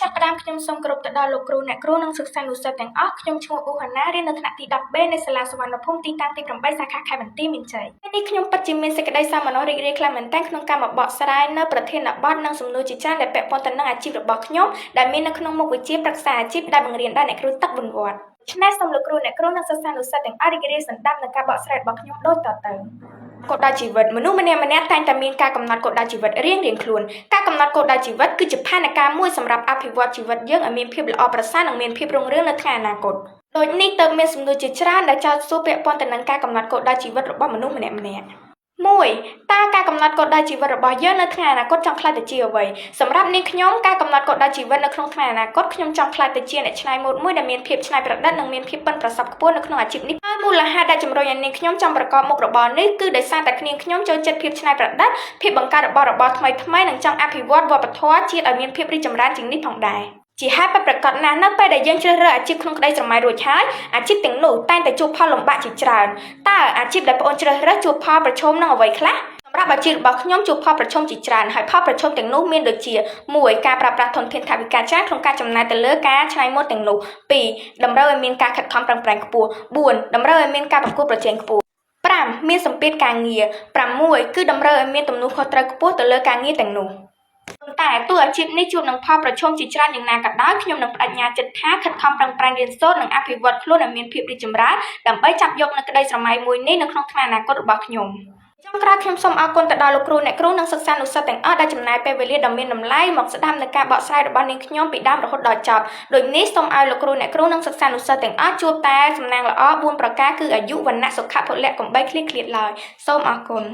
ចាប់ផ្ដើមខ្ញុំសូមគោរពទៅដល់លោកគ្រូអ្នកគ្រូនិងសិស្សានុសិស្សទាំងអស់ខ្ញុំឈ្មោះអ៊ូហាណារៀននៅថ្នាក់ទី 10B នៃសាលាសុវណ្ណភូមិទីតាំងទី 8 សាខាខេត្តបន្ទាយមានជ័យថ្ងៃនេះខ្ញុំពិតជាមានសេចក្តីសោមនស្សរីករាយខ្លាំងមែនទែនក្នុងការបកស្រាយនៅប្រធានបទនិងសំណួរជាច្រើនដែលពាក់ព័ន្ធទៅនឹងអាជីពរបស់ខ្ញុំដែលមាននៅក្នុងមុខវិជ្ជាប្រឹក្សាអាជីពដែលបង្រៀនដល់អ្នកគ្រូទឹកវង្វត្តដូច្នេះសូមលោកគ្រូអ្នកគ្រូនិងសិស្សានុសិស្សទាំងអស់រីករាយសន្តាប់នឹងការបកស្រាយរបស់ខ្ញុំដូចតទៅគោលដៅជីវិតមនុស្សម្នាក់ៗតែងតែមានការកំណត់គោលដៅជីវិតរៀងៗខ្លួនការកំណត់គោលដៅជីវិតគឺជាផែនការមួយសម្រាប់អភិវឌ្ឍជីវិតយើងឲ្យមានភាពល្អប្រសើរនិងមានភាពរុងរឿងនៅថ្ងៃអនាគតដូចនេះទើបមានសំណួរជាច្រើនដែលចោទសួរពាក់ព័ន្ធទៅនឹងការកំណត់គោលដៅជីវិតរបស់មនុស្សម្នាក់ៗ1តើការកំណត់គោលដៅជីវិតរបស់យើងនៅថ្ងៃអនាគតចង់ខ្លាចទៅជាអ្វីសម្រាប់នាងខ្ញុំការកំណត់គោលដៅជីវិតនៅក្នុងថ្ងៃអនាគតខ្ញុំចង់ខ្លាចទៅជាអ្នកច្នៃម៉ូដមួយដែលមានភាពច្នៃប្រឌិតនិងមានភាពប៉ិនប្រសប់ខ្ពស់នៅក្នុងអាជីពនេះហើយមូលហេតុដែលជំរុញឲ្យនាងខ្ញុំចង់ប្រកបមុខរបរនេះគឺដោយសារតែនាងខ្ញុំចូលចិត្តភាពច្នៃប្រឌិតភាពបង្កើតរបស់របរថ្មីៗនិងចង់អភិវឌ្ឍវប្បធម៌ជាតិឲ្យមានភាពរីកចម្រើនជាងនេះផងដែរជាហេតុពិតប្រាកដណាស់នៅពេលដែលយើងជ្រើសរើសអាជីពក្នុងក្តីស្រមៃរួចហើយអាជីពទាំងនោះតែងតែជួបផលលំបាកជាច្រើនតើអាជីពដែលបងអូនជ្រើសរើសជួបផលប្រឈមនឹងអ្វីខ្លះសម្រាប់អាជីពរបស់ខ្ញុំជួបផលប្រឈមជាច្រើនហើយផលប្រឈមទាំងនោះមានដូចជា1ការប្រើប្រាស់ធនធានថវិកាច្រើនក្នុងការចំណាយទៅលើការច្នៃម៉ូដទាំងនោះ2តម្រូវឲ្យមានការខិតខំប្រឹងប្រែងខ្ពស់4តម្រូវឲ្យមានការប្រកួតប្រជែងខ្ពស់5មានសម្ពាធការងារ6គឺតម្រូវឲ្យមានទំនួលខុសត្រូវខ្ពស់ទៅលើការងារទាំងនោះប៉ុន្តែទោះអាជីពនេះជួបនឹងផលប្រឈមជាច្រើនយ៉ាងណាក៏ដោយខ្ញុំនឹងបដិញ្ញាចិត្តថាខិតខំប្រឹងប្រែងរៀនសូត្រនិងអភិវឌ្ឍខ្លួនឲ្យមានភាពរីកចម្រើនដើម្បីចាប់យកនូវក្តីស្រមៃមួយនេះនៅក្នុងថ្ងៃអនាគតរបស់ខ្ញុំចុងក្រោយខ្ញុំសូមអរគុណទៅដល់លោកគ្រូអ្នកគ្រូនិងសិស្សានុសិស្សទាំងអស់ដែលចំណាយពេលវេលាដ៏មានតម្លៃមកស្ដាប់នៅការបកស្រាយរបស់នាងខ្ញុំពីដើមរហូតដល់ចប់ដូចនេះសូមឲ្យលោកគ្រូអ្នកគ្រូនិងសិស្សានុសិស្សទាំងអស់ជួបតែសំណាងល្អ4ប្រការគឺអាយុវណ្ណៈសុខៈពលៈកុំបីឃ្លាតឡើយសូមអរគុណ